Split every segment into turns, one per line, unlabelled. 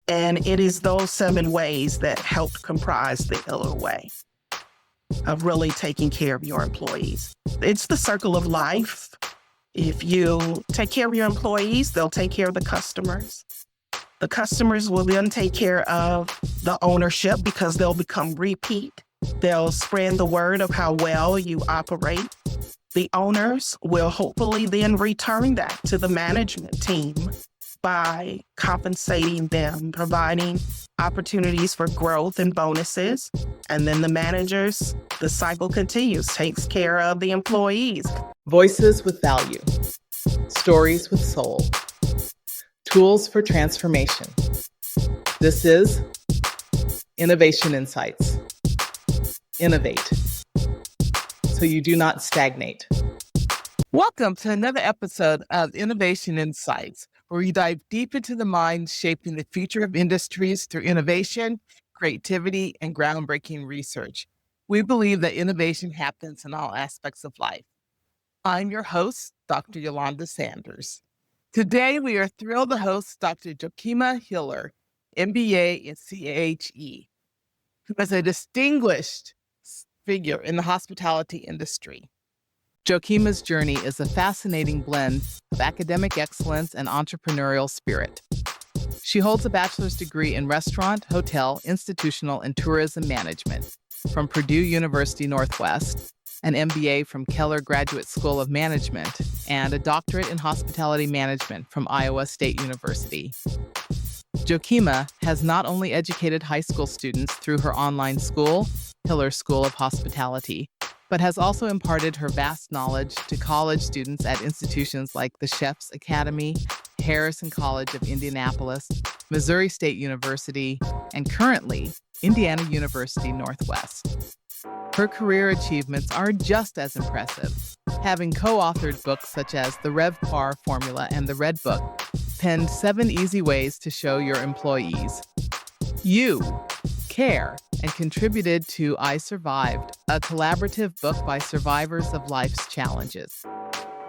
And it is those 7 ways that helped comprise the Hiller way of really taking care of your employees. It's the circle of life. If you take care of your employees, they'll take care of the customers. The customers will then take care of the ownership because they'll become repeat. They'll spread the word of how well you operate. The owners will hopefully then return that to the management team by compensating them, providing opportunities for growth and bonuses. And then the managers, the cycle continues, takes care of the employees.
Voices with value, stories with soul, tools for transformation. This is Innovation Insights. Innovate so you do not stagnate.
Welcome to another episode of Innovation Insights, where we dive deep into the mind shaping the future of industries through innovation, creativity, and groundbreaking research. We believe that innovation happens in all aspects of life. I'm your host, Dr. Eulanda Sanders. Today, we are thrilled to host Dr. Jokima Hiller, MBA and CHE, who is a distinguished figure in the hospitality industry.
Jokima's journey is a fascinating blend of academic excellence and entrepreneurial spirit. She holds a bachelor's degree in restaurant, hotel, institutional, and tourism management from Purdue University Northwest, an MBA from Keller Graduate School of Management, and a doctorate in hospitality management from Iowa State University. Jokima has not only educated high school students through her online school, Hiller School of Hospitality, but has also imparted her vast knowledge to college students at institutions like the Chefs Academy, Harrison College of Indianapolis, Missouri State University, and currently, Indiana University Northwest. Her career achievements are just as impressive, having co-authored books such as The RevPAR Formula and The Red Book, penned 7 easy ways to show your employees you care, and contributed to I Survived, a collaborative book by survivors of life's challenges.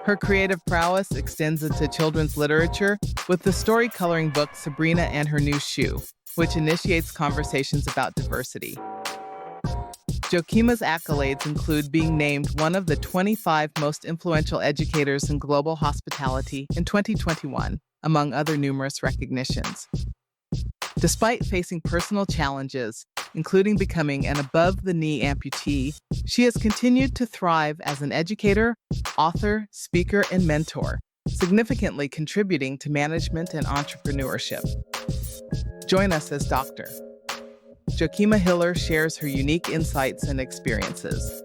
Her creative prowess extends into children's literature with the story-coloring book Sabrina and Her New Shoe, which initiates conversations about diversity. Jokima's accolades include being named one of the 25 most influential educators in global hospitality in 2021, among other numerous recognitions. Despite facing personal challenges, including becoming an above-the-knee amputee, she has continued to thrive as an educator, author, speaker, and mentor, significantly contributing to management and entrepreneurship. Join us as Dr. Jokima Hiller shares her unique insights and experiences.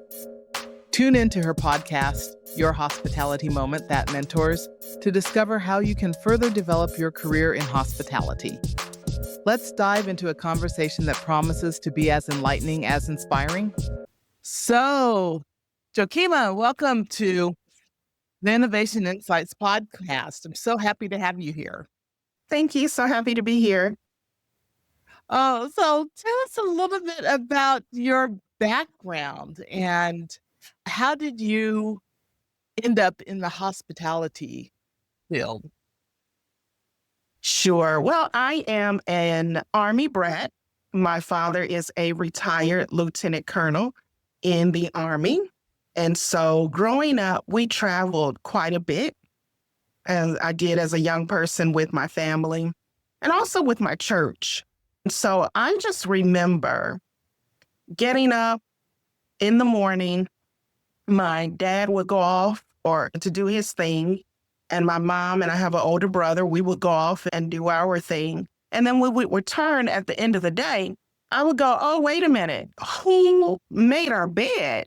Tune into her podcast, Your Hospitality Moment That Mentors, to discover how you can further develop your career in hospitality. Let's dive into a conversation that promises to be as enlightening as inspiring.
So, Jokima, welcome to the Innovation Insights podcast. I'm so happy to have you here.
Thank you. So happy to be here.
So tell us a little bit about your background and how did you end up in the hospitality field?
Sure. Well, I am an Army brat. My father is a retired lieutenant colonel in the Army. And so growing up, we traveled quite a bit, as I did as a young person with my family and also with my church. So I just remember getting up in the morning. My dad would go off or to do his thing. And my mom and I have an older brother, we would go off and do our thing. And then when we would return at the end of the day, I would go, oh, wait a minute, who made our bed?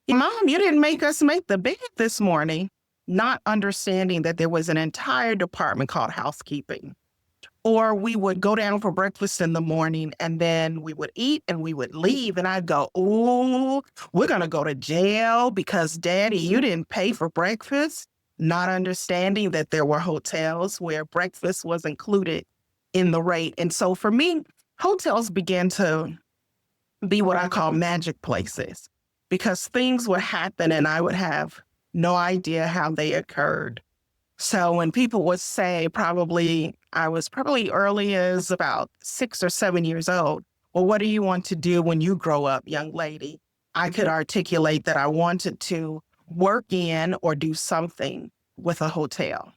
Mom, you didn't make us make the bed this morning. Not understanding that there was an entire department called housekeeping. Or we would go down for breakfast in the morning and then we would eat and we would leave. And I'd go, oh, we're going to go to jail because Daddy, you didn't pay for breakfast. Not understanding that there were hotels where breakfast was included in the rate. And so for me, hotels began to be what I call magic places because things would happen and I would have no idea how they occurred. So when people would say I was probably early as about 6 or 7 years old, well, what do you want to do when you grow up, young lady? I could articulate that I wanted to work in or do something with a hotel.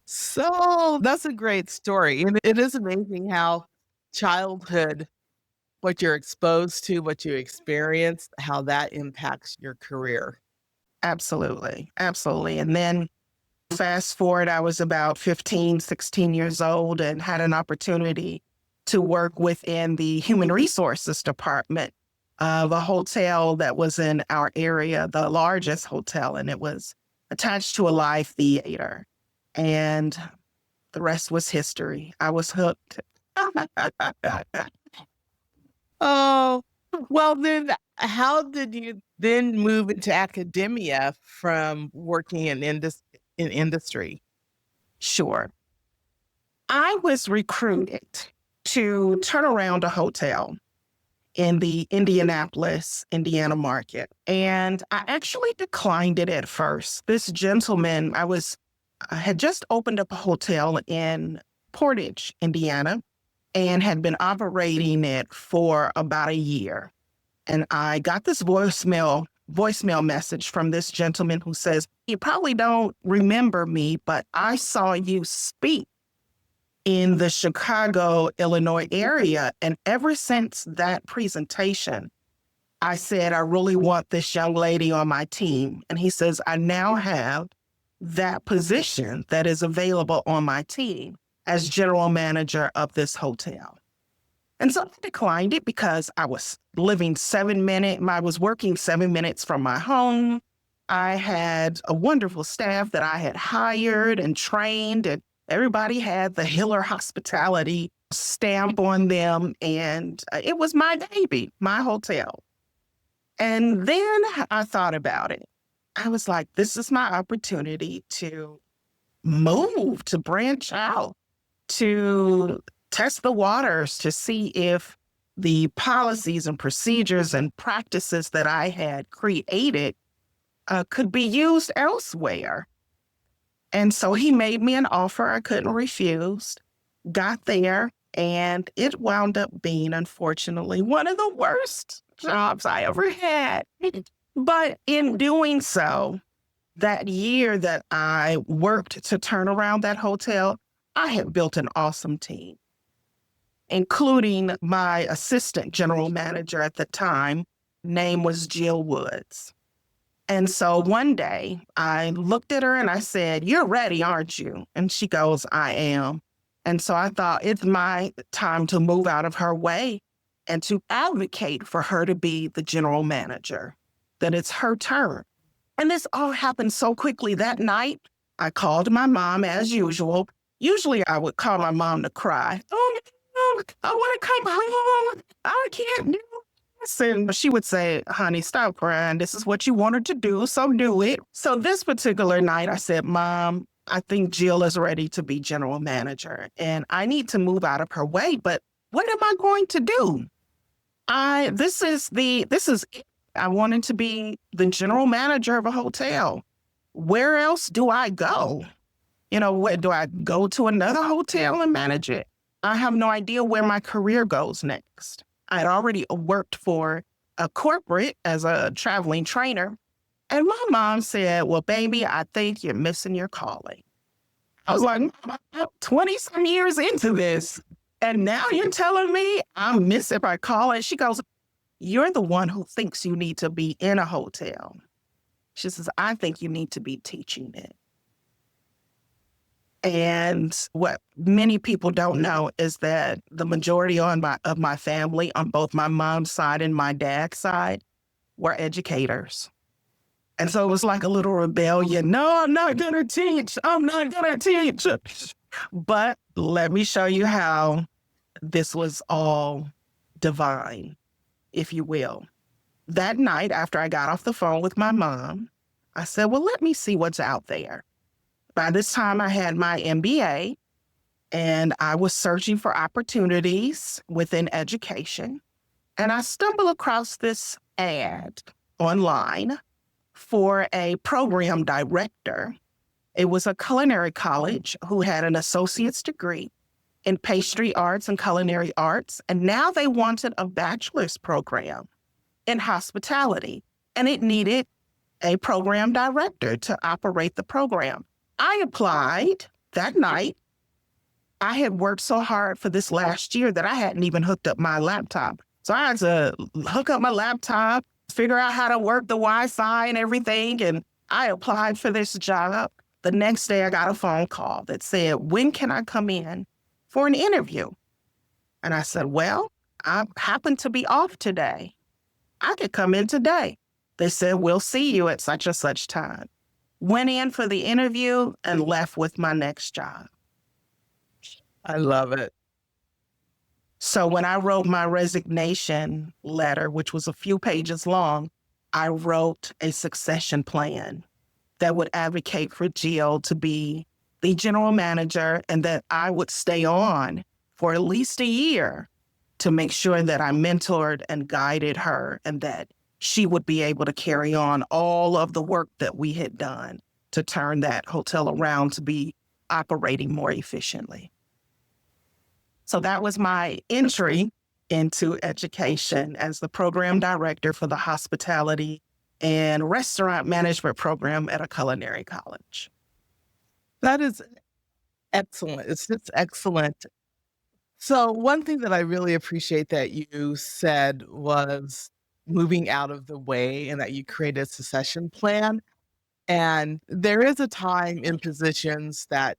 So that's a great story. And it is amazing how childhood, what you're exposed to, what you experience, how that impacts your career.
Absolutely. Absolutely. And then fast forward, I was about 15, 16 years old and had an opportunity to work within the human resources department of a hotel that was in our area, the largest hotel, and it was attached to a live theater. And the rest was history. I was hooked.
Oh, well, then how did you then move into academia from working in industry?
Sure. I was recruited to turn around a hotel in the Indianapolis, Indiana market. And I actually declined it at first. This gentleman, I had just opened up a hotel in Portage, Indiana, and had been operating it for about a year. And I got this voicemail message from this gentleman who says, "You probably don't remember me, but I saw you speak in the Chicago, Illinois area. And ever since that presentation, I said, I really want this young lady on my team." And he says, "I now have that position that is available on my team as general manager of this hotel." And so I declined it because I was I was working 7 minutes from my home. I had a wonderful staff that I had hired and trained, and everybody had the Hiller hospitality stamp on them. And it was my baby, my hotel. And then I thought about it. I was like, this is my opportunity to move, to branch out, to test the waters, to see if the policies and procedures and practices that I had created could be used elsewhere. And so he made me an offer I couldn't refuse, got there, and it wound up being, unfortunately, one of the worst jobs I ever had. But in doing so, that year that I worked to turn around that hotel, I had built an awesome team, including my assistant general manager at the time. Name was Jill Woods. And so one day I looked at her and I said, "You're ready, aren't you?" And she goes, "I am." And so I thought it's my time to move out of her way and to advocate for her to be the general manager, that it's her turn. And this all happened so quickly. That night, I called my mom as usual. Usually I would call my mom to cry. "Oh, no, I want to come home. I can't do this." And she would say, "Honey, stop crying. This is what you wanted to do, so do it." So this particular night, I said, "Mom, I think Jill is ready to be general manager, and I need to move out of her way, but what am I going to do? This is it. I wanted to be the general manager of a hotel. Where else do I go? Where do I go to another hotel and manage it? I have no idea where my career goes next." I'd already worked for a corporate as a traveling trainer. And my mom said, "Well, baby, I think you're missing your calling." I was like, "Mom, I'm 20 some years into this. And now you're telling me I'm missing my calling?" She goes, "You're the one who thinks you need to be in a hotel." She says, "I think you need to be teaching it." And what many people don't know is that the majority of my family, on both my mom's side and my dad's side, were educators. And so it was like a little rebellion. "No, I'm not going to teach. I'm not going to teach." But let me show you how this was all divine, if you will. That night, after I got off the phone with my mom, I said, well, let me see what's out there. By this time, I had my MBA and I was searching for opportunities within education. And I stumbled across this ad online for a program director It was a culinary college who had an associate's degree in pastry arts and culinary arts. And now they wanted a bachelor's program in hospitality, and it needed a program director to operate the program. I applied that night. I had worked so hard for this last year that I hadn't even hooked up my laptop. So I had to hook up my laptop, figure out how to work the Wi-Fi and everything. And I applied for this job. The next day I got a phone call that said, when can I come in for an interview? And I said, well, I happen to be off today. I could come in today. They said, we'll see you at such and such time. Went in for the interview and left with my next job.
I love it.
So when I wrote my resignation letter, which was a few pages long, I wrote a succession plan that would advocate for Jill to be the general manager and that I would stay on for at least a year to make sure that I mentored and guided her and that she would be able to carry on all of the work that we had done to turn that hotel around to be operating more efficiently. So that was my entry into education as the program director for the hospitality and restaurant management program at a culinary college.
That is excellent. It's just excellent. So one thing that I really appreciate that you said was moving out of the way and that you created a succession plan. And there is a time in positions that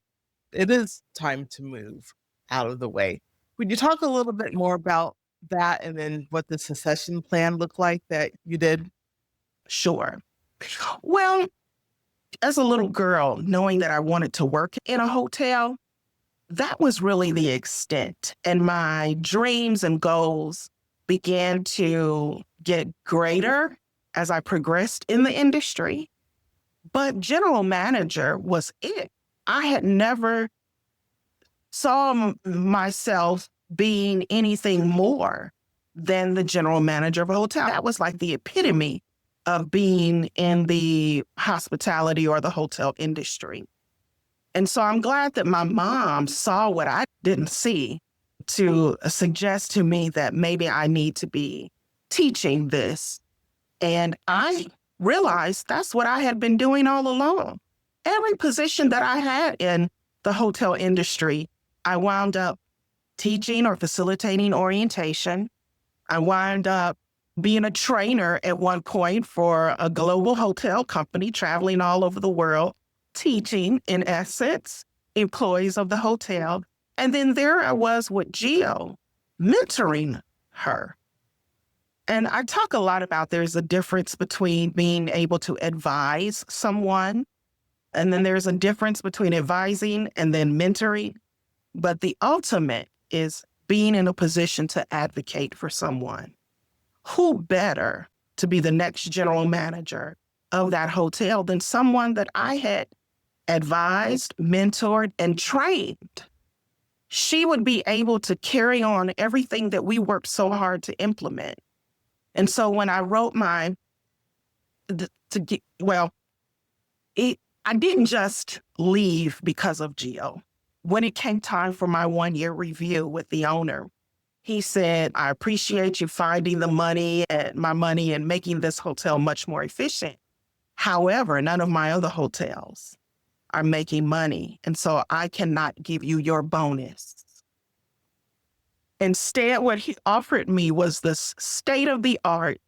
it is time to move out of the way. Would you talk a little bit more about that and then what the succession plan looked like that you did?
Sure. Well, as a little girl, knowing that I wanted to work in a hotel, that was really the extent. And my dreams and goals began to get greater as I progressed in the industry. But general manager was it. I had never saw myself being anything more than the general manager of a hotel. That was like the epitome of being in the hospitality or the hotel industry. And so I'm glad that my mom saw what I didn't see to suggest to me that maybe I need to be teaching this. And I realized that's what I had been doing all along. Every position that I had in the hotel industry, I wound up teaching or facilitating orientation. I wound up being a trainer at one point for a global hotel company, traveling all over the world, teaching, in essence, employees of the hotel. And then there I was with Jill, mentoring her. And I talk a lot about there's a difference between being able to advise someone, and then there's a difference between advising and then mentoring. But the ultimate is being in a position to advocate for someone. Who better to be the next general manager of that hotel than someone that I had advised, mentored, and trained? She would be able to carry on everything that we worked so hard to implement. And so when I wrote I didn't just leave because of Jill. When it came time for my 1-year review with the owner, he said, I appreciate you finding my money and making this hotel much more efficient. However, none of my other hotels are making money, and so I cannot give you your bonus. Instead, what he offered me was this state-of-the-art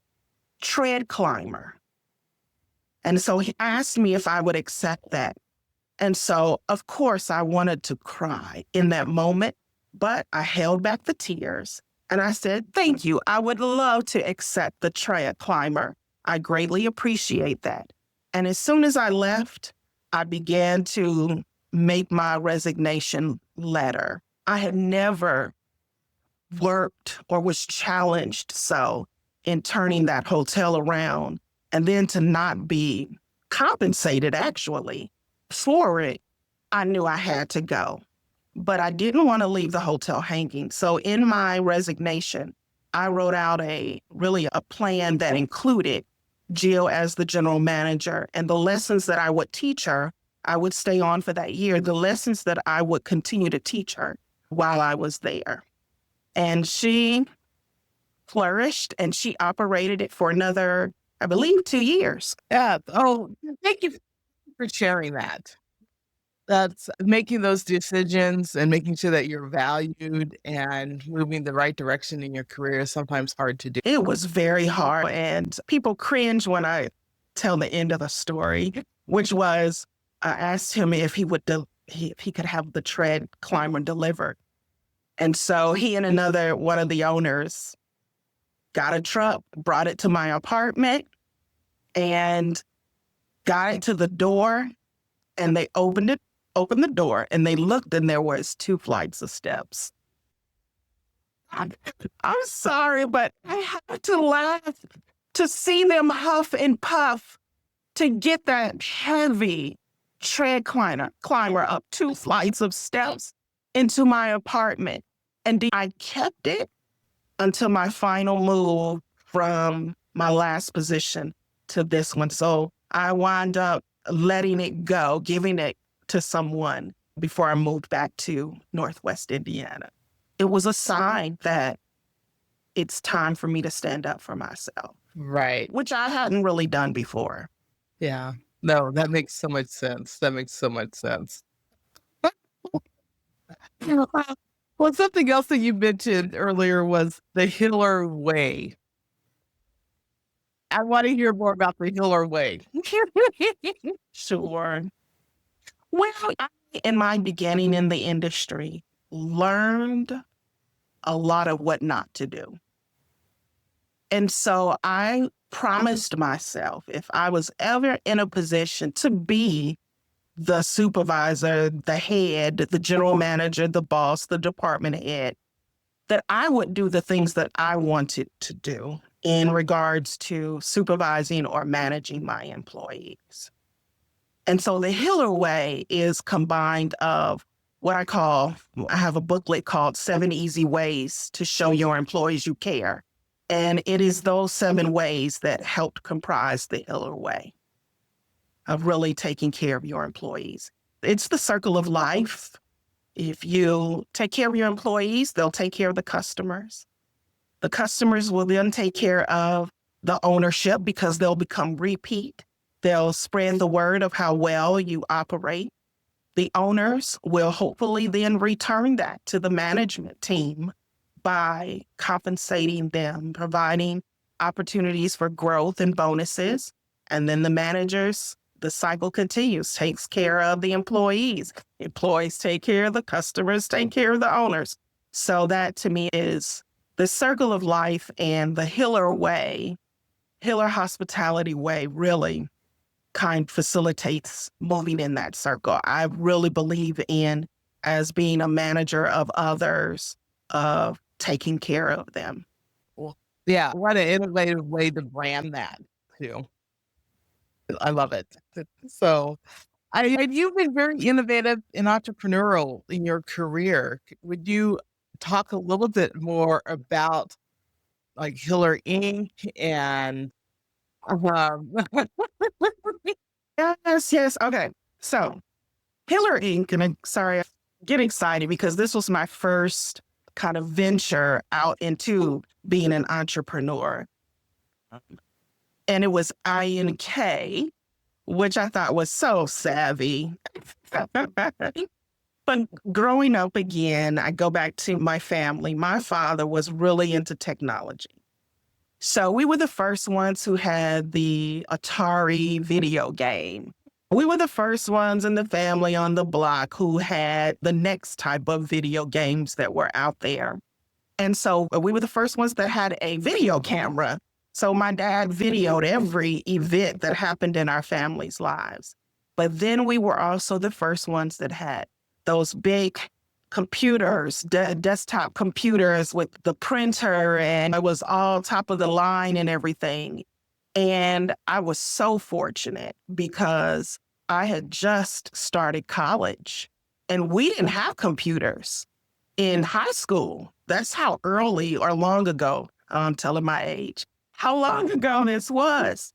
tread climber. And so he asked me if I would accept that. And so, of course, I wanted to cry in that moment, but I held back the tears and I said, thank you. I would love to accept the tread climber. I greatly appreciate that. And as soon as I left, I began to make my resignation letter. I had never worked or was challenged so in turning that hotel around, and then to not be compensated actually for it, I knew I had to go. But I didn't want to leave the hotel hanging. So in my resignation, I wrote out a plan that included Jill as the general manager and the lessons that I would teach her I would stay on for that year, the lessons that I would continue to teach her while I was there. And she flourished and she operated it for another, I believe, 2 years.
Yeah. Oh, thank you for sharing that. That's making those decisions and making sure that you're valued and moving the right direction in your career is sometimes hard to do.
It was very hard. And people cringe when I tell the end of the story, which was I asked him if he would, if he could have the tread climber delivered. And so he and another one of the owners got a truck, brought it to my apartment, and got it to the door. And they opened the door, and they looked, and there was 2 flights of steps. I'm sorry, but I had to laugh to see them huff and puff to get that heavy tread climber up 2 flights of steps into my apartment. And I kept it until my final move from my last position to this one. So I wound up letting it go, giving it to someone before I moved back to Northwest Indiana. It was a sign that it's time for me to stand up for myself,
Right.
which I hadn't really done before.
Yeah. No, that makes so much sense. That makes so much sense. Well, something else that you mentioned earlier was the Hiller way. I want to hear more about the Hiller way.
Sure. Well, I, in my beginning in the industry, learned a lot of what not to do. And so I promised myself if I was ever in a position to be the supervisor, the head, the general manager, the boss, the department head, that I would do the things that I wanted to do in regards to supervising or managing my employees. And so the Hiller way is combined of what I have a booklet called 7 Easy Ways to Show Your Employees You Care. And it is those 7 ways that helped comprise the Hiller way of really taking care of your employees. It's the circle of life. If you take care of your employees, they'll take care of the customers. The customers will then take care of the ownership because they'll become repeat. They'll spread the word of how well you operate. The owners will hopefully then return that to the management team by compensating them, providing opportunities for growth and bonuses. And then the managers, the cycle continues, takes care of the employees. Employees take care of the customers, take care of the owners. So that to me is the circle of life, and the Hiller way, Hiller hospitality way really kind facilitates moving in that circle. I really believe in as being a manager of others, of taking care of them.
Well, yeah, what an innovative way to brand that too. I love it. So, you've been very innovative and entrepreneurial in your career. Would you talk a little bit more about like Hiller Inc. and um,
Yes. Okay. So Hiller Inc., and I'm sorry, I get excited because this was my first kind of venture out into being an entrepreneur. And it was INK, which I thought was so savvy. But growing up again, I go back to my family. My father was really into technology. So we were the first ones who had the Atari video game. We were the first ones in the family on the block who had the next type of video games that were out there. And so we were the first ones that had a video camera. So my dad videoed every event that happened in our family's lives. But then we were also the first ones that had those big computers, desktop computers with the printer, and it was all top of the line and everything. And I was so fortunate because I had just started college and we didn't have computers in high school. That's how early or long ago, I'm telling my age, how long ago this was.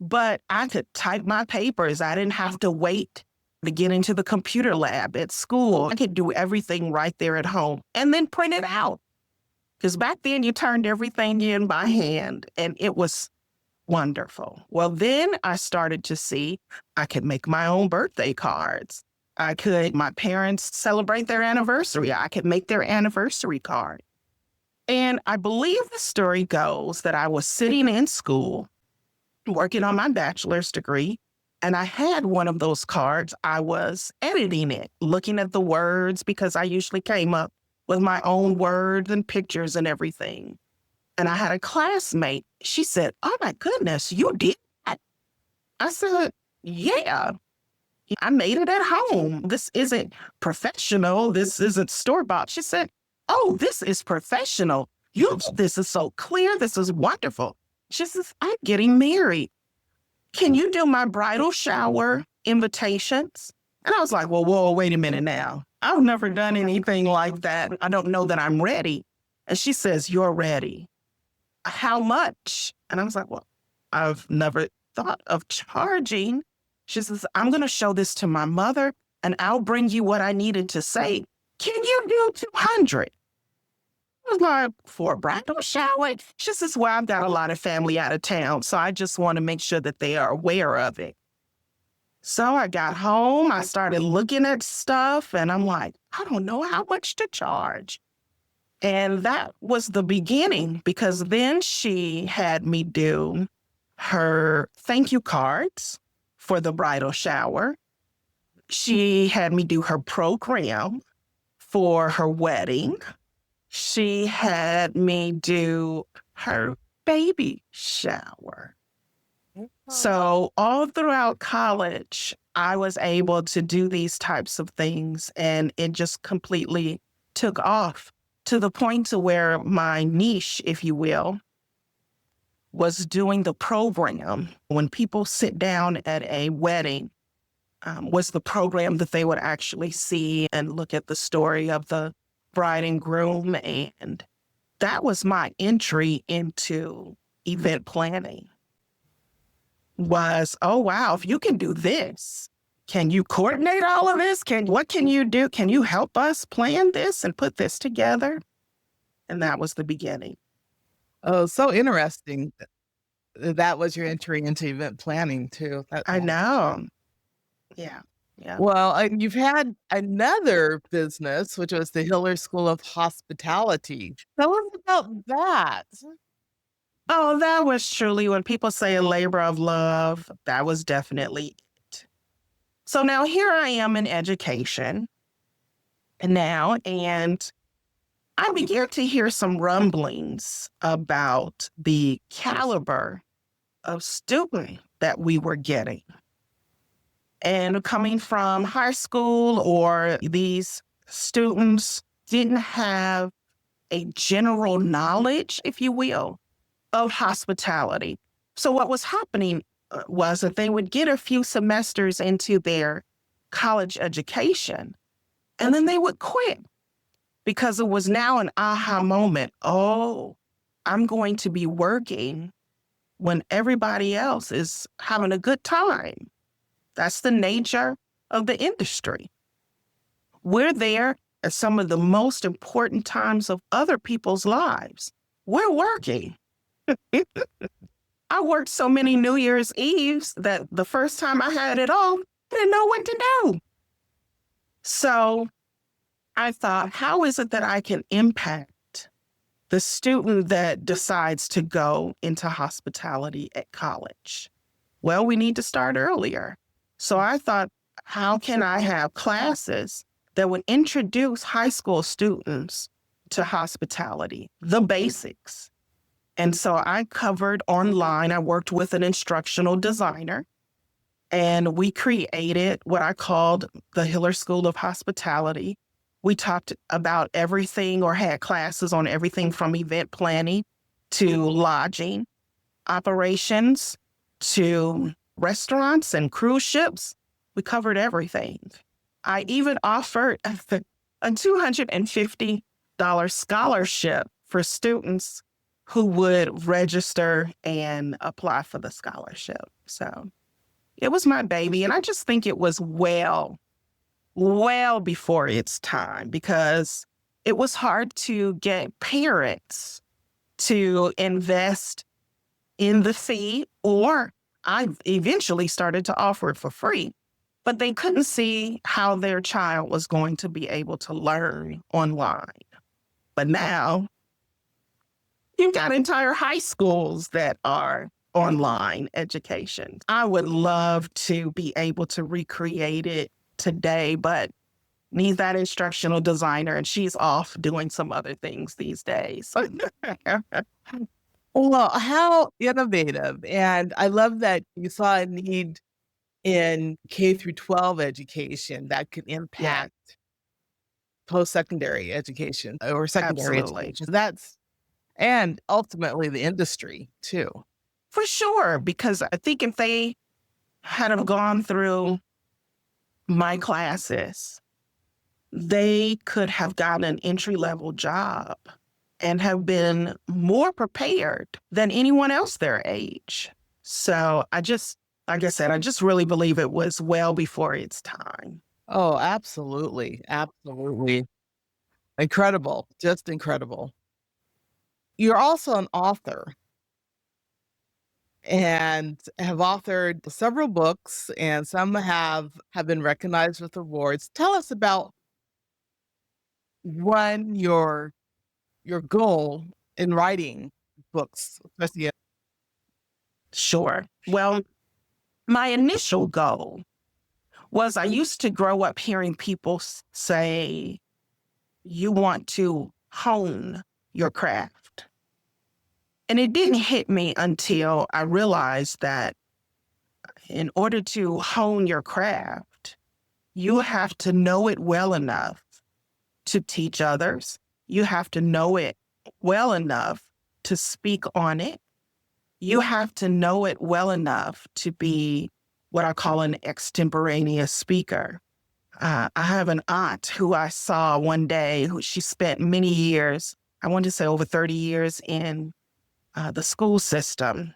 But I could type my papers. I didn't have to wait to get into the computer lab at school. I could do everything right there at home and then print it out. Because back then you turned everything in by hand and it was wonderful. Well, then I started to see I could make my own birthday cards. My parents celebrate their anniversary. I could make their anniversary card. And I believe the story goes that I was sitting in school working on my bachelor's degree, and I had one of those cards. I was editing it, looking at the words because I usually came up with my own words and pictures and everything. And I had a classmate. She said, "Oh my goodness, you did that." I said, "Yeah, I made it at home. This isn't professional. This isn't store-bought." She said, "Oh, this is professional. This is so clear. This is wonderful." She says, "I'm getting married. Can you do my bridal shower invitations?" And I was like, whoa, wait a minute now. I've never done anything like that. I don't know that I'm ready. And she says, "You're ready. How much?" And I was like, well, I've never thought of charging. She says, "I'm going to show this to my mother and I'll bring you what I needed to say. Can you do 200? I was like, "For a bridal shower?" She says, "Well, I've got a lot of family out of town, so I just want to make sure that they are aware of it." So I got home, I started looking at stuff, and I'm like, I don't know how much to charge. And that was the beginning, because then she had me do her thank you cards for the bridal shower. She had me do her program for her wedding. She had me do her baby shower. So all throughout college, I was able to do these types of things, and it just completely took off to the point to where my niche, if you will, was doing the program. When people sit down at a wedding, was the program that they would actually see and look at the story of the bride and groom. And that was my entry into event planning. Was, oh, wow, if you can do this, can you coordinate all of this? What can you do? Can you help us plan this and put this together? And that was the beginning.
Oh, so interesting. That was your entry into event planning too.
I know. Yeah. Yeah.
Well, you've had another business, which was the Hiller School of Hospitality. Tell us about that.
Oh, that was truly, when people say a labor of love, that was definitely it. So now here I am in education now, and I began to hear some rumblings about the caliber of student that we were getting. And coming from high school, or these students didn't have a general knowledge, if you will, of hospitality. So what was happening was that they would get a few semesters into their college education, and then they would quit, because it was now an aha moment. Oh, I'm going to be working when everybody else is having a good time. That's the nature of the industry. We're there at some of the most important times of other people's lives. We're working. I worked so many New Year's Eves that the first time I had it off, I didn't know what to do. So I thought, how is it that I can impact the student that decides to go into hospitality at college? Well, we need to start earlier. So I thought, how can I have classes that would introduce high school students to hospitality, the basics? And so I covered online. I worked with an instructional designer, and we created what I called the Hiller School of Hospitality. We talked about everything, or had classes on everything from event planning to lodging, operations, to restaurants and cruise ships. We covered everything. I even offered a $250 scholarship for students who would register and apply for the scholarship. So It was my baby. And I just think it was well before its time, because it was hard to get parents to invest in the fee, or I eventually started to offer it for free, but they couldn't see how their child was going to be able to learn online. But now you've got entire high schools that are online education. I would love to be able to recreate it today, but need that instructional designer, and she's off doing some other things these days.
Well, how innovative. And I love that you saw a need in K through 12 education that could
Yeah,
impact post-secondary education or secondary
absolutely.
education. And ultimately the industry too.
For sure, because I think if they had have gone through my classes, they could have gotten an entry-level job and have been more prepared than anyone else their age. So like I said, I just really believe it was well before its time.
Oh, absolutely. Absolutely. Incredible. Just incredible. You're also an author and have authored several books, and some have been recognized with awards. Tell us about one your goal in writing books, especially
Sure. Well, my initial goal was I used to grow up hearing people say, you want to hone your craft. And it didn't hit me until I realized that in order to hone your craft, you have to know it well enough to teach others. You have to know it well enough to speak on it. You have to know it well enough to be what I call an extemporaneous speaker. I have an aunt who I saw one day, who she spent many years, I want to say over 30 years in the school system.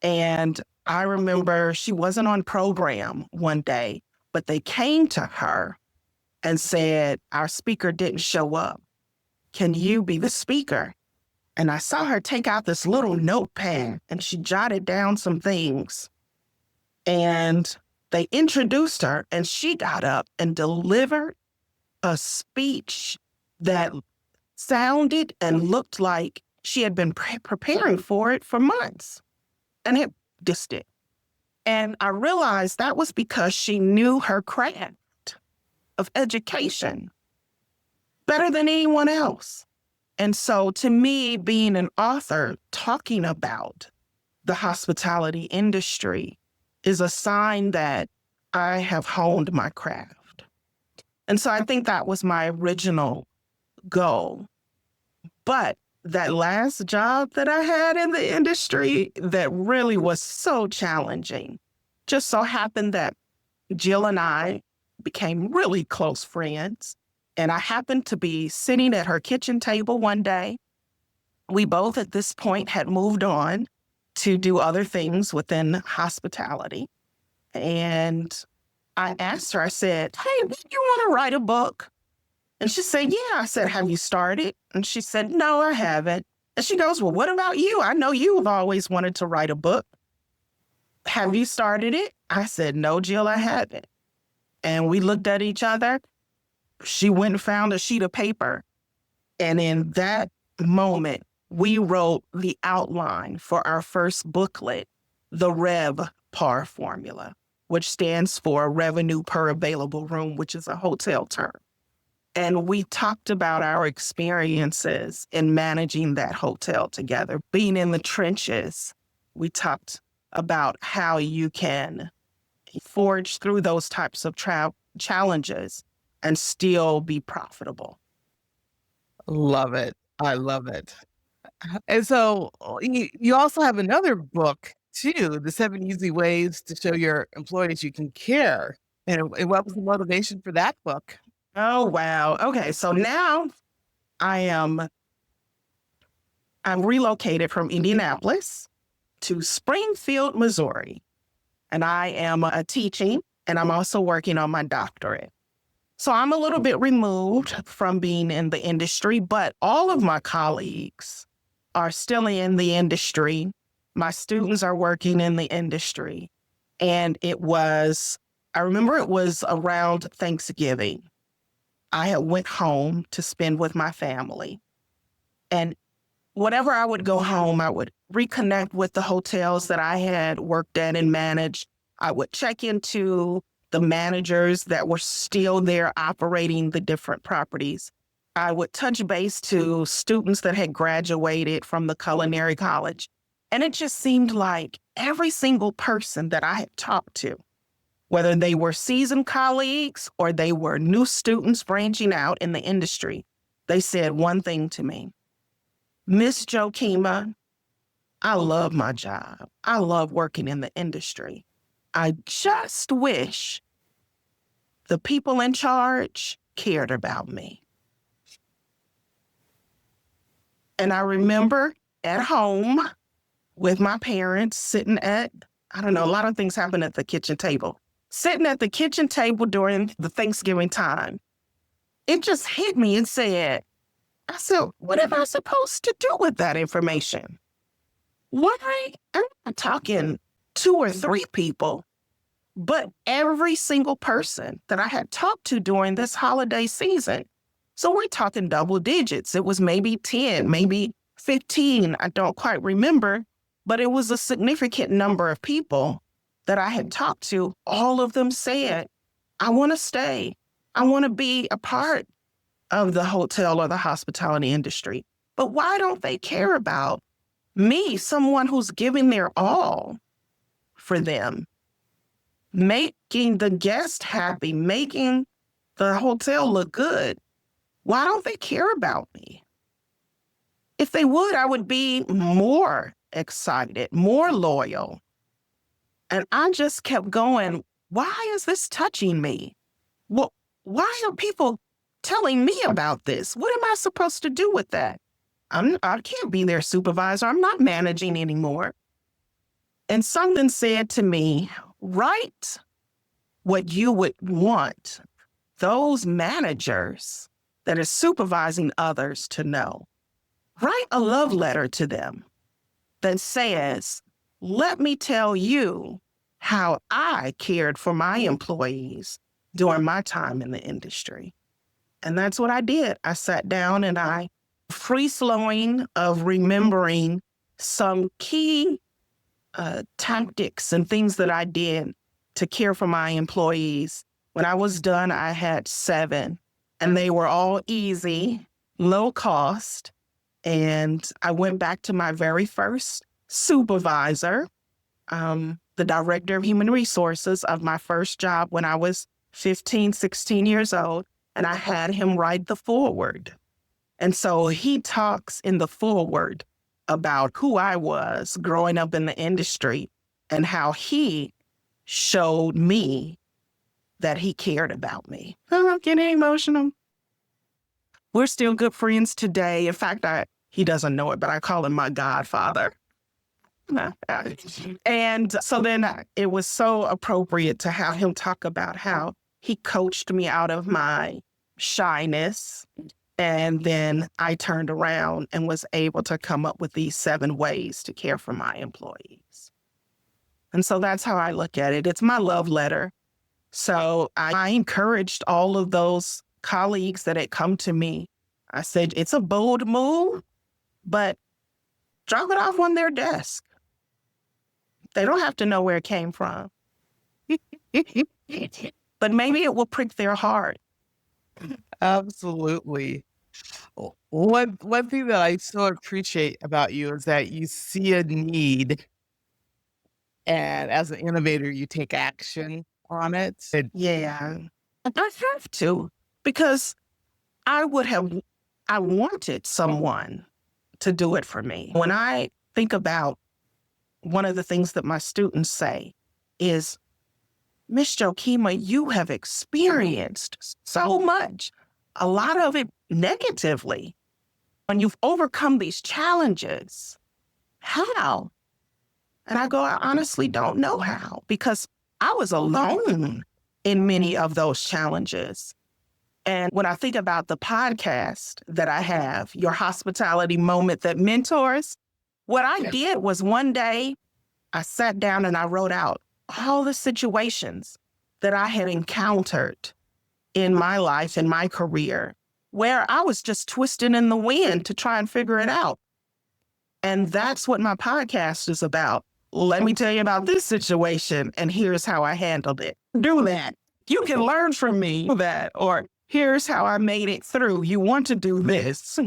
And I remember she wasn't on program one day, but they came to her and said, our speaker didn't show up. Can you be the speaker? And I saw her take out this little notepad and she jotted down some things. And they introduced her and she got up and delivered a speech that sounded and looked like she had been preparing for it for months. And it just did. And I realized that was because she knew her craft of education better than anyone else. And so to me, being an author talking about the hospitality industry is a sign that I have honed my craft. And so I think that was my original goal. But that last job that I had in the industry that really was so challenging, just so happened that Jill and I became really close friends. And I happened to be sitting at her kitchen table one day. We both at this point had moved on to do other things within hospitality. And I asked her, I said, hey, do you want to write a book? And she said, yeah. I said, have you started? And she said, no, I haven't. And she goes, well, what about you? I know you've always wanted to write a book. Have you started it? I said, no, Jill, I haven't. And we looked at each other. She went and found a sheet of paper. And in that moment, we wrote the outline for our first booklet, the RevPAR formula, which stands for revenue per available room, which is a hotel term. And we talked about our experiences in managing that hotel together, being in the trenches. We talked about how you can forge through those types of challenges and still be profitable.
love it. I love it. And so you also have another book too, The 7 Easy Ways to Show Your Employees You Can Care. And what was the motivation for that book?
Oh, wow. Okay. So now I'm relocated from Indianapolis to Springfield, Missouri. and I am teaching, and I'm also working on my doctorate. So I'm a little bit removed from being in the industry, but all of my colleagues are still in the industry. My students are working in the industry. And I remember it was around Thanksgiving. I had went home to spend with my family. And whenever I would go home, I would reconnect with the hotels that I had worked at and managed. I would check into the managers that were still there operating the different properties. I would touch base to students that had graduated from the culinary college. And it just seemed like every single person that I had talked to, whether they were seasoned colleagues or they were new students branching out in the industry, they said one thing to me: Miss Jokima, I love my job. I love working in the industry. I just wish the people in charge cared about me. And I remember at home with my parents sitting at, I don't know, a lot of things happen at the kitchen table. Sitting at the kitchen table during the Thanksgiving time, it just hit me and I said, what am I supposed to do with that information? Why? I'm not talking 2 or 3 people, but every single person that I had talked to during this holiday season. So we're talking double digits. It was maybe 10, maybe 15. I don't quite remember, but it was a significant number of people that I had talked to. All of them said, I want to stay. I want to be a part of the hotel or the hospitality industry. But why don't they care about me, someone who's giving their all for them, making the guest happy, making the hotel look good? Why don't they care about me? If they would, I would be more excited, more loyal. And I just kept going, why is this touching me? Well, why are people telling me about this? What am I supposed to do with that? I can't be their supervisor. I'm not managing anymore. And something said to me, write what you would want those managers that are supervising others to know. Write a love letter to them that says, let me tell you how I cared for my employees during my time in the industry. And that's what I did. I sat down and I free-flowing of remembering some key tactics and things that I did to care for my employees. When I was done, I had 7, and they were all easy, low cost. And I went back to my very first supervisor, the director of human resources of my first job when I was 15, 16 years old, and I had him write the foreword. And so he talks in the foreword about who I was growing up in the industry and how he showed me that he cared about me. I'm getting emotional. We're still good friends today. In fact, he doesn't know it, but I call him my godfather. And so then it was so appropriate to have him talk about how he coached me out of my shyness. And then I turned around and was able to come up with these 7 ways to care for my employees. And so that's how I look at it. It's my love letter. So I encouraged all of those colleagues that had come to me. I said, it's a bold move, but drop it off on their desk. They don't have to know where it came from. But maybe it will prick their heart.
Absolutely. One thing that I so appreciate about you is that you see a need, and as an innovator, you take action on it.
Yeah, I have to, because I wanted someone to do it for me. When I think about one of the things that my students say is, Miss Jokima, you have experienced so much, a lot of it negatively. When you've overcome these challenges, how? And I go, I honestly don't know how, because I was alone in many of those challenges. And when I think about the podcast that I have, Your Hospitality Moment That Mentors, what I did was one day I sat down and I wrote out all the situations that I had encountered in my life, in my career, where I was just twisting in the wind to try and figure it out. And that's what my podcast is about. Let me tell you about this situation, and here's how I handled it. Do that. You can learn from me that, or here's how I made it through. You want to do this.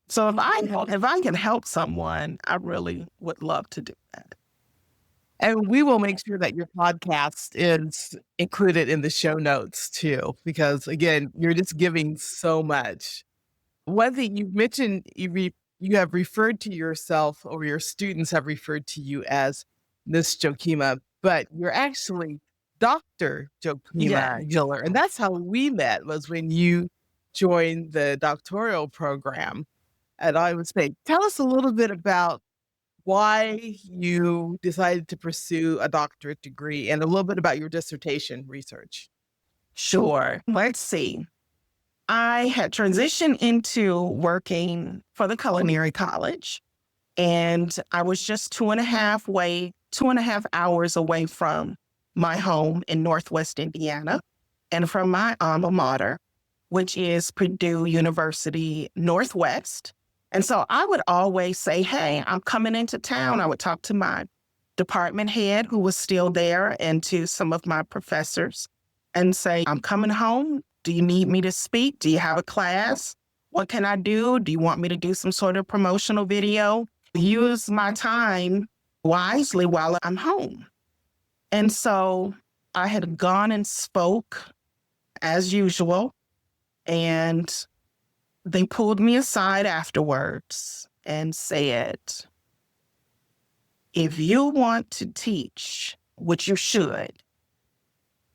So if I can help someone, I really would love to do that.
And we will make sure that your podcast is included in the show notes too, because again, you're just giving so much. One thing you mentioned, you have referred to yourself, or your students have referred to you as Miss Jokima, but you're actually Dr. Jokima Hiller. And that's how we met, was when you joined the doctoral program. And I would say, tell us a little bit about why you decided to pursue a doctorate degree and a little bit about your dissertation research.
Sure. Let's see. I had transitioned into working for the culinary college, and I was just 2.5 hours away from my home in Northwest Indiana and from my alma mater, which is Purdue University Northwest. And so I would always say, hey, I'm coming into town. I would talk to my department head, who was still there, and to some of my professors and say, I'm coming home. Do you need me to speak? Do you have a class? What can I do? Do you want me to do some sort of promotional video? Use my time wisely while I'm home. And so I had gone and spoke as usual, and they pulled me aside afterwards and said, if you want to teach, which you should.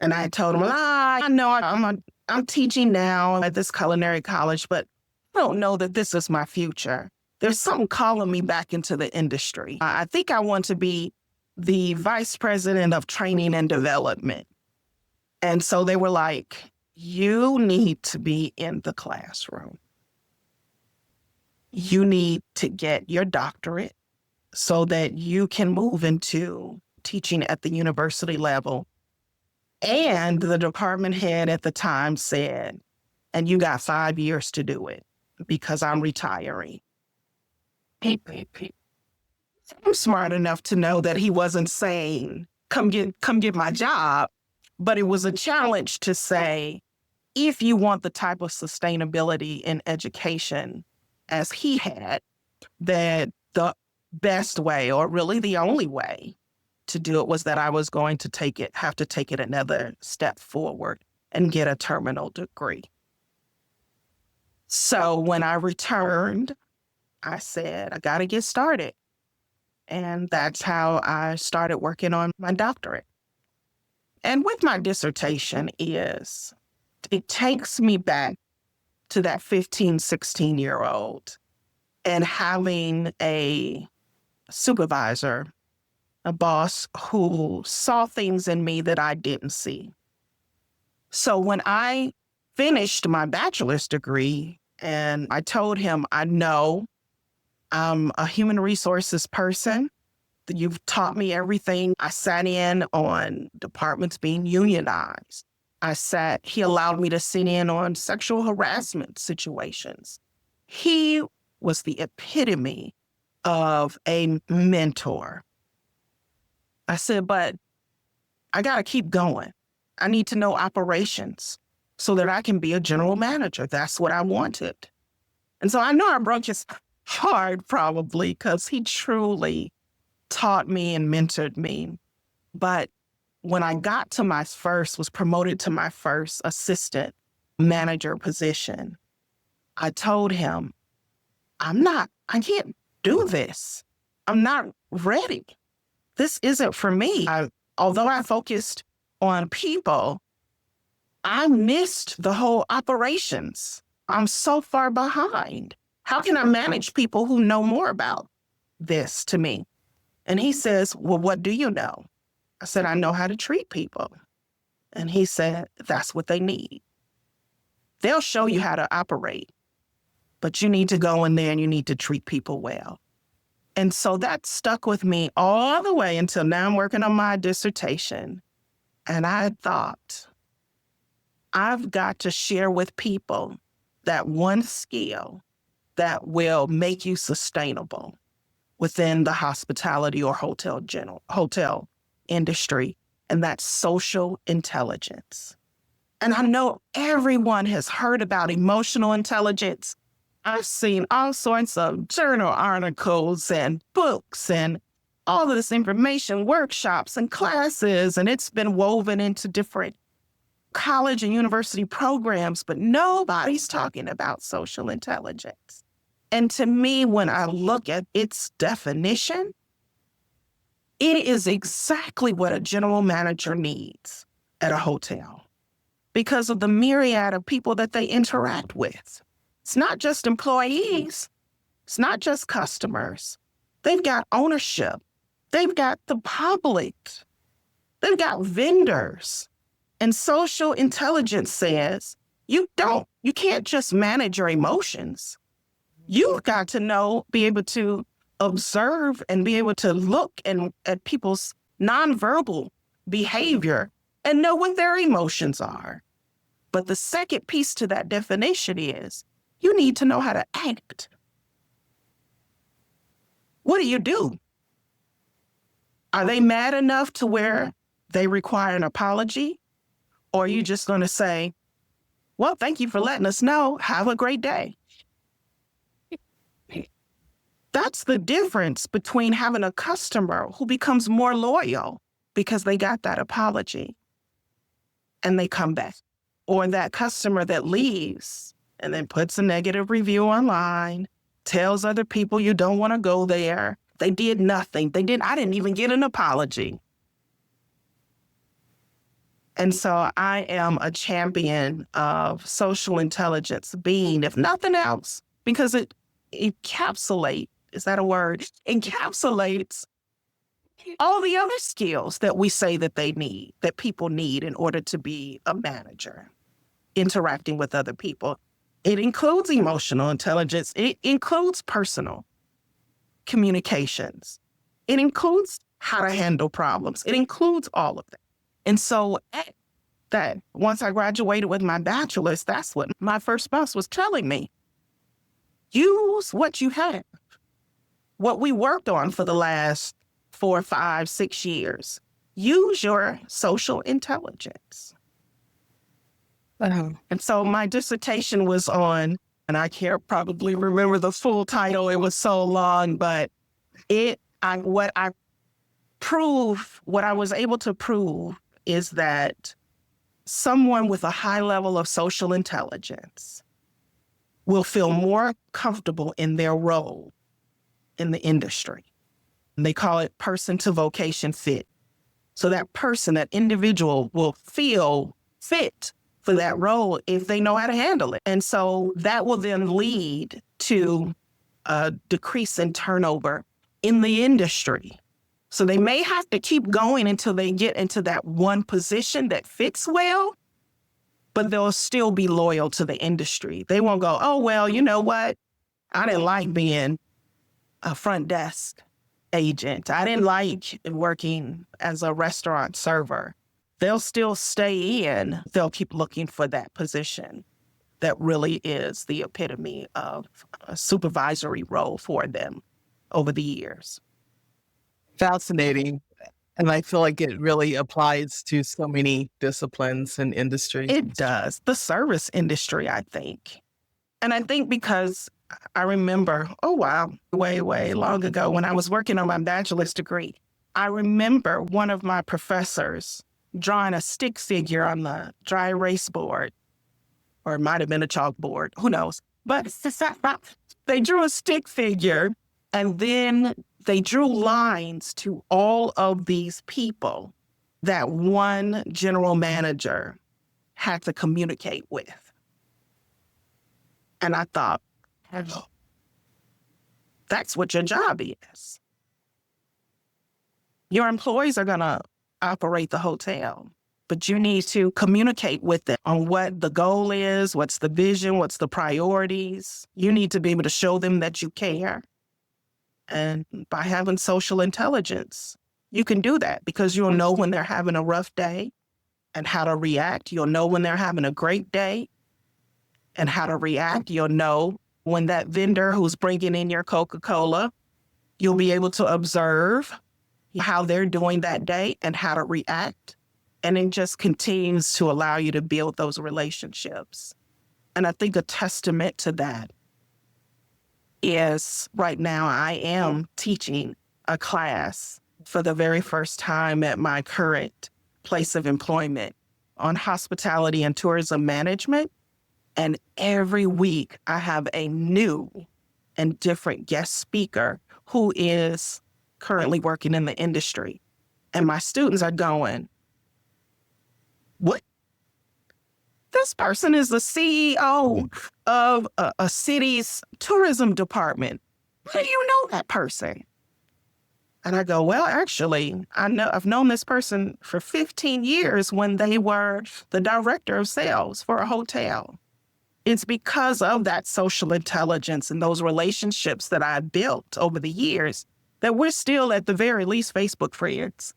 And I told them, I know I'm teaching now at this culinary college, but I don't know that this is my future. There's something calling me back into the industry. I think I want to be the vice president of training and development. And so they were like, you need to be in the classroom. You need to get your doctorate so that you can move into teaching at the university level. And the department head at the time said, and you got 5 years to do it because I'm retiring. I'm smart enough to know that he wasn't saying, come get my job, but it was a challenge to say, if you want the type of sustainability in education as he had, that the best way, or really the only way to do it, was that I was going to have to take it another step forward and get a terminal degree. So when I returned, I said, I got to get started. And that's how I started working on my doctorate. And with my dissertation it takes me back to that 15, 16-year-old and having a supervisor, a boss who saw things in me that I didn't see. So when I finished my bachelor's degree and I told him, I know I'm a human resources person, you've taught me everything. I sat in on departments being unionized. He allowed me to sit in on sexual harassment situations. He was the epitome of a mentor. I said, but I got to keep going. I need to know operations so that I can be a general manager. That's what I wanted. And so I know I broke his heart probably because he truly taught me and mentored me. But when I was promoted to my first assistant manager position, I told him, I can't do this. I'm not ready. This isn't for me. Although I focused on people, I missed the whole operations. I'm so far behind. How can I manage people who know more about this to me? And he says, well, what do you know? I said, I know how to treat people. And he said, that's what they need. They'll show you how to operate, but you need to go in there and you need to treat people well. And so that stuck with me all the way until now I'm working on my dissertation. And I thought, I've got to share with people that one skill that will make you sustainable within the hospitality or hotel industry, and that's social intelligence. And I know everyone has heard about emotional intelligence. I've seen all sorts of journal articles and books and all of this information, workshops and classes, and it's been woven into different college and university programs, but nobody's talking about social intelligence. And to me, when I look at its definition, it is exactly what a general manager needs at a hotel because of the myriad of people that they interact with. It's not just employees. It's not just customers. They've got ownership. They've got the public. They've got vendors. And social intelligence says you can't just manage your emotions. You've got to be able to observe and be able to look at people's nonverbal behavior and know what their emotions are. But the second piece to that definition is you need to know how to act. What do? Are they mad enough to where they require an apology? Or are you just going to say, well, thank you for letting us know. Have a great day. That's the difference between having a customer who becomes more loyal because they got that apology and they come back, or that customer that leaves and then puts a negative review online, tells other people you don't want to go there. They did nothing. I didn't even get an apology. And so I am a champion of social intelligence being, if nothing else, because it encapsulates, is that a word? Encapsulates all the other skills that we say that they need, that people need in order to be a manager, interacting with other people. It includes emotional intelligence. It includes personal communications. It includes how to handle problems. It includes all of that. And so that once I graduated with my bachelor's, that's what my first boss was telling me. Use what you have, what we worked on for the last 4, 5, 6 years. Use your social intelligence. And so my dissertation was on, and I can't probably remember the full title, it was so long, but what I was able to prove is that someone with a high level of social intelligence will feel more comfortable in their role in the industry. And they call it person to vocation fit. So that person, that individual will feel fit for that role if they know how to handle it. And so that will then lead to a decrease in turnover in the industry. So they may have to keep going until they get into that one position that fits well, but they'll still be loyal to the industry. They won't go, oh, well, you know what? I didn't like being a front desk agent. I didn't like working as a restaurant server. They'll still stay in. They'll keep looking for that position that really is the epitome of a supervisory role for them over the years.
Fascinating. And I feel like it really applies to so many disciplines and industries.
It does. The service industry, I think. And I think because I remember, way, way long ago when I was working on my bachelor's degree, I remember one of my professors drawing a stick figure on the dry erase board, or it might have been a chalkboard, who knows? But they drew a stick figure, and then they drew lines to all of these people that one general manager had to communicate with. And I thought, that's what your job is. Your employees are going to operate the hotel, but you need to communicate with them on what the goal is, what's the vision, what's the priorities. You need to be able to show them that you care. And by having social intelligence, you can do that because you'll know when they're having a rough day and how to react. You'll know when they're having a great day and how to react. You'll know when that vendor who's bringing in your Coca-Cola, you'll be able to observe how they're doing that day and how to react. And it just continues to allow you to build those relationships. And I think a testament to that is right now I am teaching a class for the very first time at my current place of employment on hospitality and tourism management. And every week I have a new and different guest speaker who is currently working in the industry. And my students are going, what? This person is the CEO of a city's tourism department. How do you know that person? And I go, well, actually, I've known this person for 15 years when they were the director of sales for a hotel. It's because of that social intelligence and those relationships that I built over the years that we're still, at the very least, Facebook friends.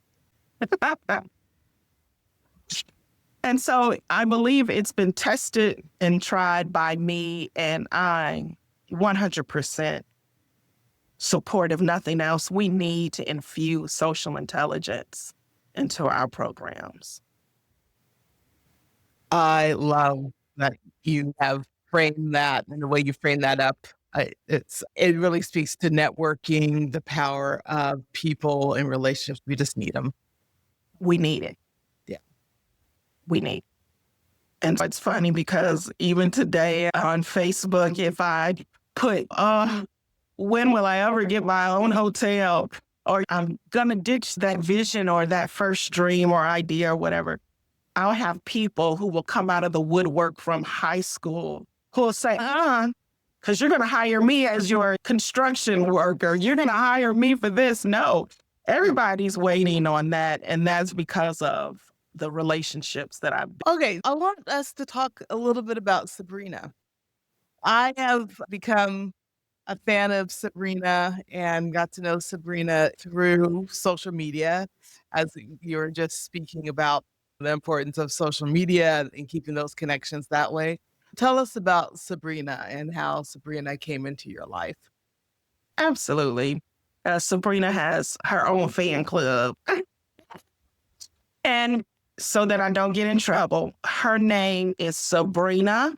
And so I believe it's been tested and tried by me, and I'm 100% support. If nothing else, we need to infuse social intelligence into our programs.
I love that you have framed that and the way you frame that up. It really speaks to networking, the power of people and relationships. We just need them.
We need it.
Yeah.
We need it. And it's funny because even today on Facebook, if I put, when will I ever get my own hotel? Or I'm going to ditch that vision or that first dream or idea or whatever. I'll have people who will come out of the woodwork from high school who will say, because you're going to hire me as your construction worker. You're going to hire me for this. No, everybody's waiting on that. And that's because of the relationships that I've built.
Okay, I want us to talk a little bit about Sabrina. I have become a fan of Sabrina and got to know Sabrina through social media, as you were just speaking about the importance of social media and keeping those connections that way. Tell us about Sabrina and how Sabrina came into your life.
Absolutely. Sabrina has her own fan club. And so that I don't get in trouble, her name is Sabrina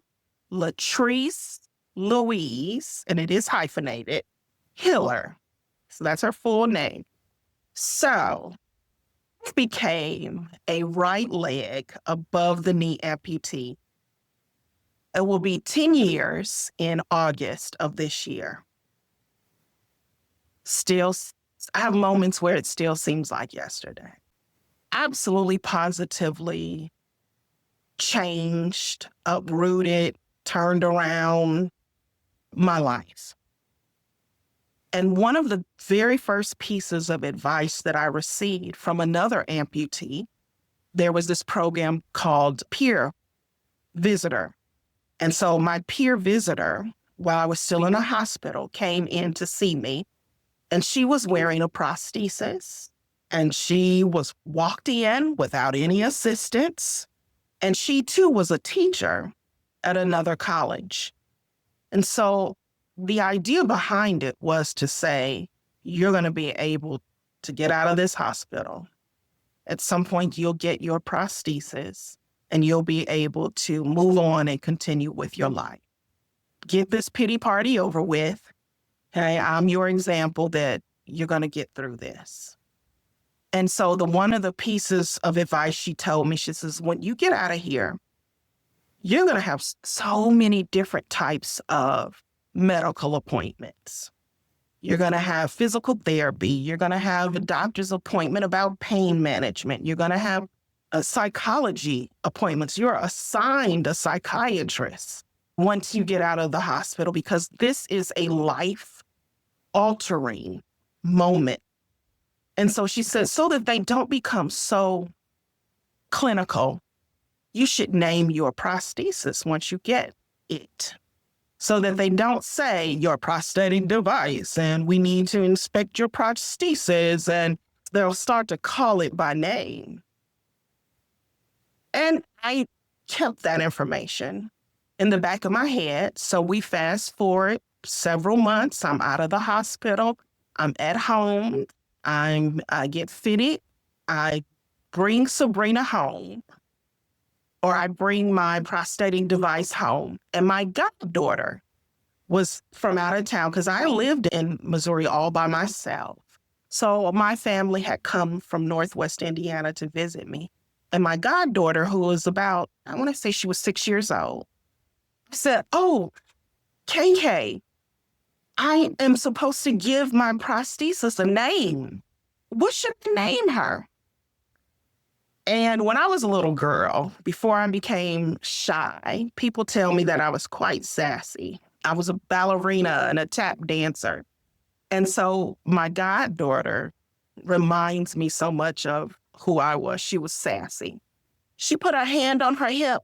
Latrice Louise, and it is hyphenated, Hiller. So that's her full name. So I became a right leg above the knee amputee. It will be 10 years in August of this year. Still, I have moments where it still seems like yesterday. Absolutely, positively changed, uprooted, turned around my life. And one of the very first pieces of advice that I received from another amputee, there was this program called Peer Visitor. And so my peer visitor, while I was still in a hospital, came in to see me, and she was wearing a prosthesis. And she was walked in without any assistance. And she too was a teacher at another college. And so the idea behind it was to say, you're going to be able to get out of this hospital. At some point, you'll get your prosthesis and you'll be able to move on and continue with your life. Get this pity party over with. Okay, I'm your example that you're going to get through this. And so one of the pieces of advice she told me, she says, when you get out of here, you're going to have so many different types of medical appointments. You're going to have physical therapy. You're going to have a doctor's appointment about pain management. You're going to have a psychology appointments. You're assigned a psychiatrist once you get out of the hospital, because this is a life-altering moment And so she said, so that they don't become so clinical, you should name your prosthesis once you get it, so that they don't say your prosthetic device and we need to inspect your prosthesis, and they'll start to call it by name. And I kept that information in the back of my head. So we fast forward several months. I'm out of the hospital. I'm at home. I get fitted. I bring Sabrina home, or I bring my prosthetic device home. And my goddaughter was from out of town because I lived in Missouri all by myself. So my family had come from Northwest Indiana to visit me. And my goddaughter, who was about, I want to say she was 6 years old, said, oh, KK, I am supposed to give my prosthesis a name. What should I name her? And when I was a little girl, before I became shy, people tell me that I was quite sassy. I was a ballerina and a tap dancer. And so my goddaughter reminds me so much of who I was. She was sassy. She put her hand on her hip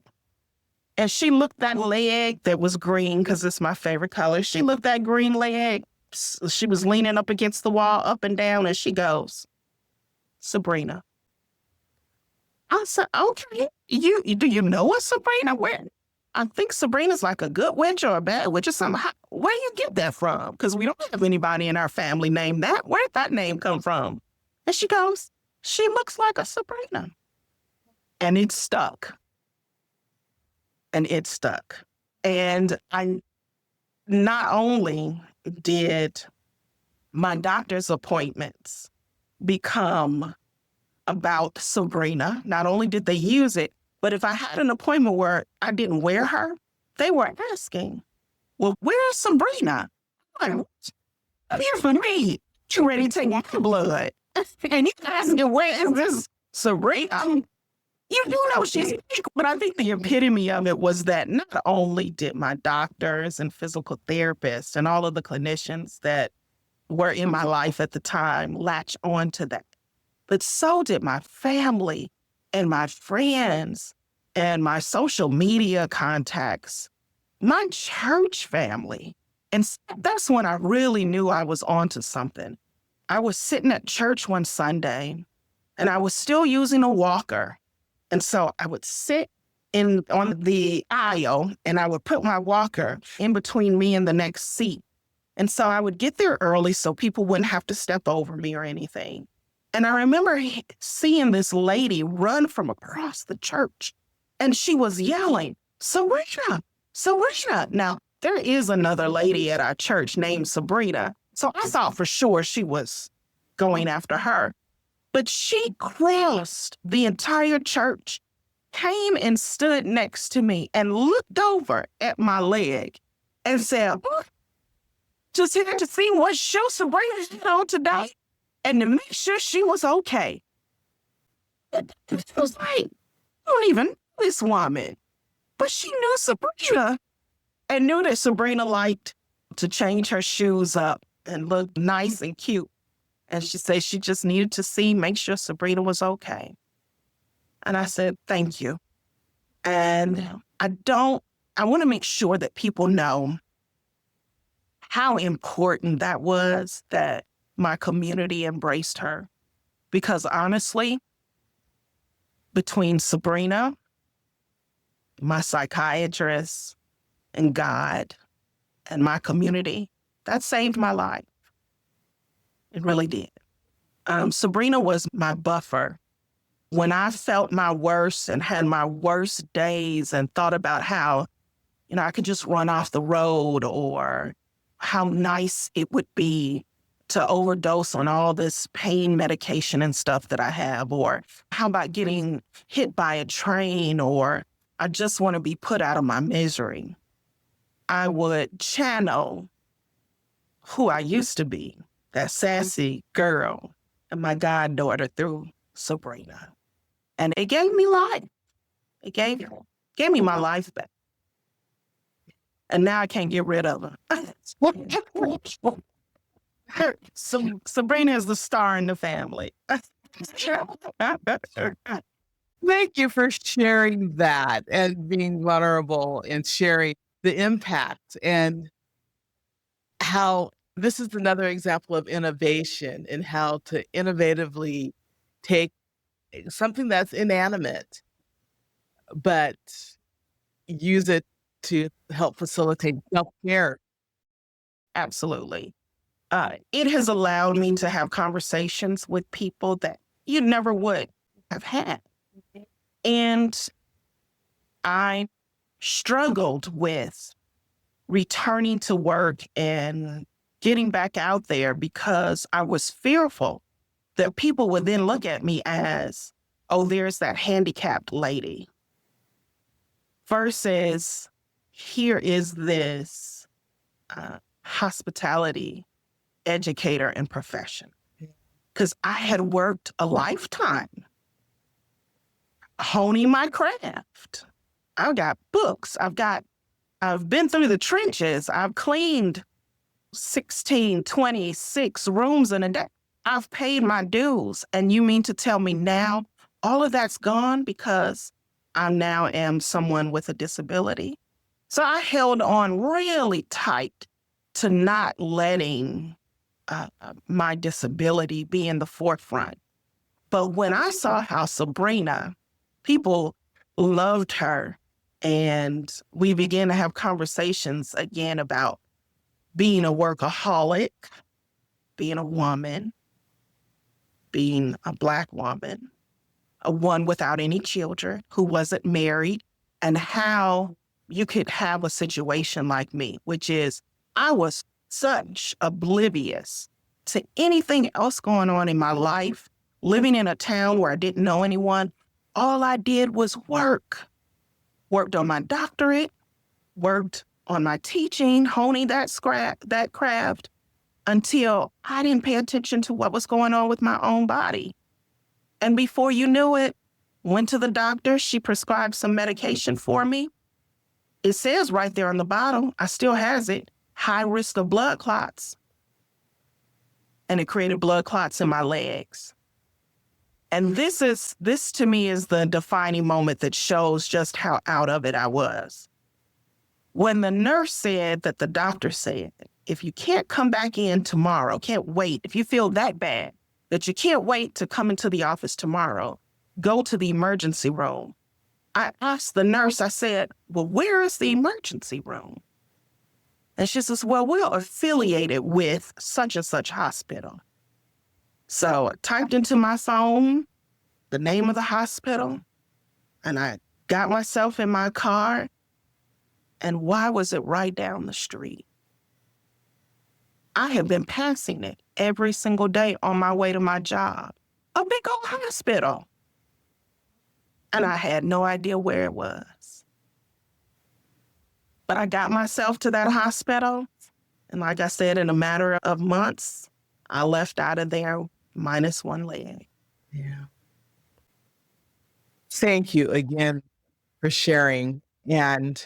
and she looked that leg that was green, because it's my favorite color. She looked that green leg. She was leaning up against the wall, up and down, and she goes, Sabrina. I said, okay, do you know a Sabrina? Where? I think Sabrina's like a good witch or a bad witch or something. Where you get that from? Because we don't have anybody in our family named that. Where'd that name come from? And she goes, she looks like a Sabrina. And it stuck. And it stuck. And I not only did my doctor's appointments become about Sabrina, not only did they use it, but if I had an appointment where I didn't wear her, they were asking, well, where's Sabrina? I'm like, come here for me. You ready to take my blood? And you asking, where is this Sabrina? You do know she's sick, but I think the epitome of it was that not only did my doctors and physical therapists and all of the clinicians that were in my life at the time latch on to that, but so did my family and my friends and my social media contacts, my church family. And that's when I really knew I was onto something. I was sitting at church one Sunday and I was still using a walker. And so I would sit on the aisle and I would put my walker in between me and the next seat. And so I would get there early so people wouldn't have to step over me or anything. And I remember seeing this lady run from across the church and she was yelling, Sabrina, Sabrina. Now, there is another lady at our church named Sabrina. So I thought for sure she was going after her. But she crossed the entire church, came and stood next to me and looked over at my leg and said, just here to see what show Sabrina had on today and to make sure she was okay. It was like, I don't even know this woman. But she knew Sabrina and knew that Sabrina liked to change her shoes up and look nice and cute. And she said she just needed to make sure Sabrina was okay. And I said, thank you. And I want to make sure that people know how important that was, that my community embraced her. Because honestly, between Sabrina, my psychiatrist, and God, and my community, that saved my life. It really did. Sabrina was my buffer. When I felt my worst and had my worst days and thought about how, I could just run off the road, or how nice it would be to overdose on all this pain medication and stuff that I have, or how about getting hit by a train, or I just want to be put out of my misery, I would channel who I used to be, that sassy girl, and my goddaughter through Sabrina. And it gave me life. It gave me my life back. And now I can't get rid of her. Sabrina is the star in the family.
Thank you for sharing that and being vulnerable and sharing the impact and how this is another example of innovation and how to innovatively take something that's inanimate, but use it to help facilitate self-care.
Absolutely. It has allowed me to have conversations with people that you never would have had. And I struggled with returning to work and getting back out there because I was fearful that people would then look at me as, oh, there's that handicapped lady, versus here is this hospitality educator and profession. Because I had worked a lifetime honing my craft. I've got books. I've been through the trenches. I've cleaned 16, 26 rooms in a day. I've paid my dues. And you mean to tell me now all of that's gone because I now am someone with a disability? So I held on really tight to not letting my disability be in the forefront. But when I saw how Sabrina, people loved her, and we began to have conversations again about being a workaholic, being a woman, being a Black woman, a one without any children who wasn't married, and how you could have a situation like me, which is I was such oblivious to anything else going on in my life, living in a town where I didn't know anyone. All I did was worked on my doctorate, worked on my teaching, honing that craft until I didn't pay attention to what was going on with my own body. And before you knew it, went to the doctor. She prescribed some medication for me. It says right there on the bottle, I still has it, high risk of blood clots. And it created blood clots in my legs. And this to me is the defining moment that shows just how out of it I was. When the nurse said that the doctor said, if you can't come back in tomorrow, can't wait, if you feel that bad, that you can't wait to come into the office tomorrow, go to the emergency room. I asked the nurse, I said, well, where is the emergency room? And she says, well, we're affiliated with such and such hospital. So I typed into my phone the name of the hospital, and I got myself in my car. And why was it right down the street? I have been passing it every single day on my way to my job. A big old hospital. And I had no idea where it was. But I got myself to that hospital. And like I said, in a matter of months, I left out of there minus one leg.
Yeah. Thank you again for sharing. And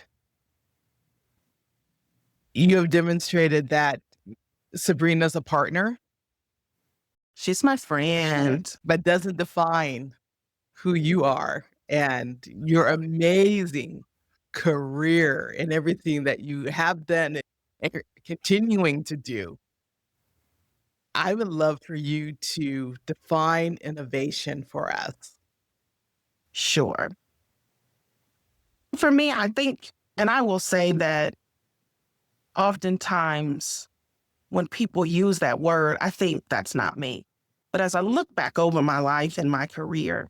you have demonstrated that Sabrina's a partner,
She's my friend.
but doesn't define who you are and your amazing career and everything that you have done and are continuing to do. I would love for you to define innovation for us.
Sure. For me, I think, and I will say that oftentimes when people use that word, I think that's not me. But as I look back over my life and my career,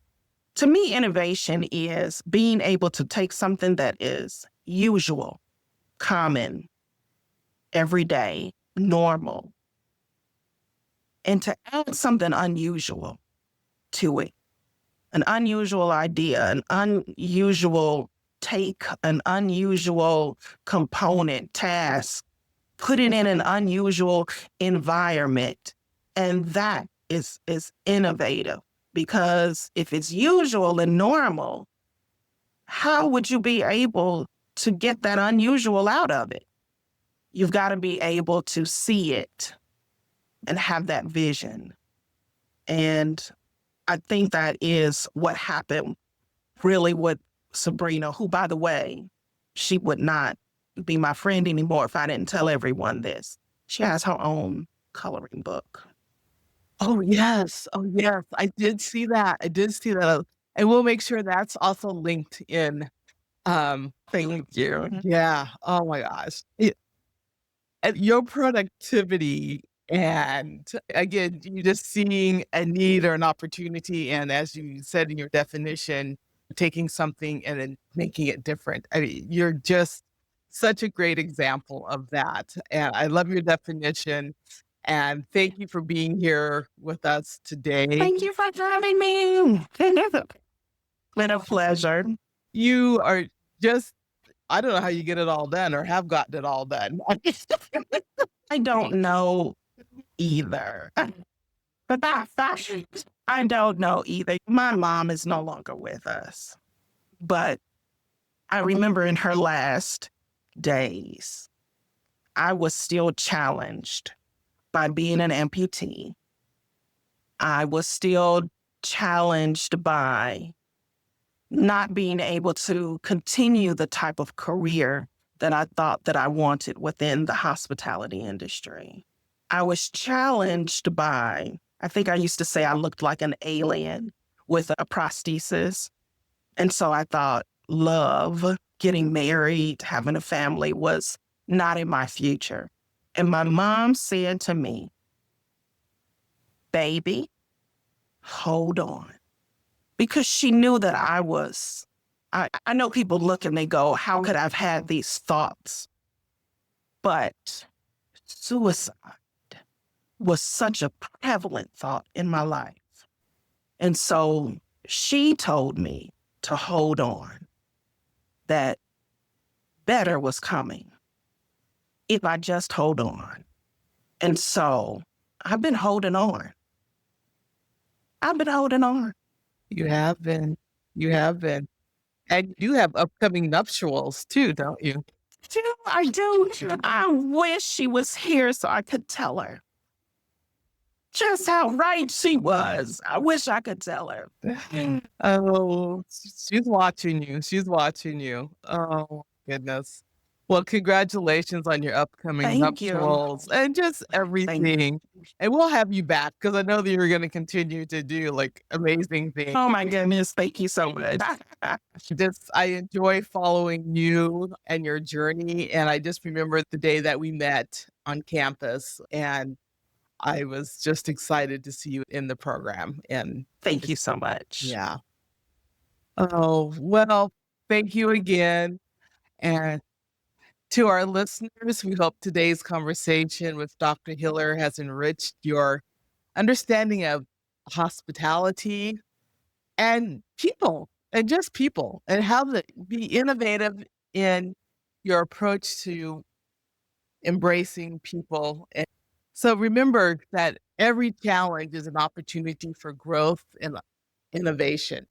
to me, innovation is being able to take something that is usual, common, everyday, normal, and to add something unusual to it. An unusual idea, an unusual take, an unusual component, task, put it in an unusual environment. And that is innovative, because if it's usual and normal, how would you be able to get that unusual out of it? You've got to be able to see it and have that vision. And I think that is what happened really with Sabrina, who, by the way, she would not be my friend anymore if I didn't tell everyone this. She has her own coloring book.
Oh, yes. Oh, yes. I did see that. I did see that. And we'll make sure that's also linked in.
Thank you.
Yeah. Oh my gosh. And your productivity and again, you just seeing a need or an opportunity, and as you said in your definition, taking something and then making it different. I mean, you're just such a great example of that. And I love your definition. And thank you for being here with us today.
Thank you for having me. It's been a pleasure.
You are just, I don't know how you get it all done or have gotten it all done.
I don't know either. But I don't know either. My mom is no longer with us. But I remember in her last days, I was still challenged by being an amputee. I was still challenged by not being able to continue the type of career that I thought that I wanted within the hospitality industry. I was challenged by, I think I used to say I looked like an alien with a prosthesis. And so I thought love, getting married, having a family was not in my future. And my mom said to me, baby, hold on. Because she knew that I know people look and they go, how could I have had these thoughts? But suicide was such a prevalent thought in my life. And so she told me to hold on, that better was coming if I just hold on. And so I've been holding on. I've been holding on.
You have been. You have been. And you have upcoming nuptials too, don't you?
I do. I wish she was here so I could tell her just how right she was. I wish I could tell her.
Oh, she's watching you. She's watching you. Oh, goodness. Well, congratulations on your upcoming
Thank you.
nuptials and just everything. And we'll have you back because I know that you're going to continue to do like amazing things.
Oh my goodness. Thank you so much.
I enjoy following you and your journey. And I just remember the day that we met on campus, and I was just excited to see you in the program. And
Thank you so much.
yeah. Oh, well, thank you again. And to our listeners, we hope today's conversation with Dr. Hiller has enriched your understanding of hospitality and people, and just people, and how to be innovative in your approach to embracing people. And so remember that every challenge is an opportunity for growth and innovation.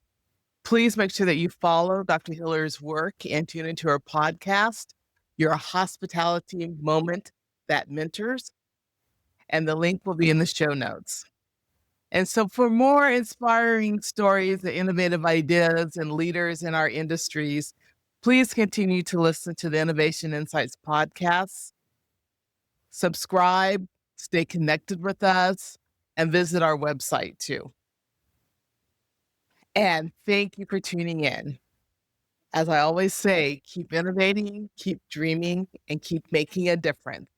Please make sure that you follow Dr. Hiller's work and tune into her podcast, Your Hospitality Moment That Mentors. And the link will be in the show notes. And so for more inspiring stories and innovative ideas and leaders in our industries, please continue to listen to the Innovation Insights podcast. Subscribe, stay connected with us, and visit our website too. And thank you for tuning in. As I always say, keep innovating, keep dreaming, and keep making a difference.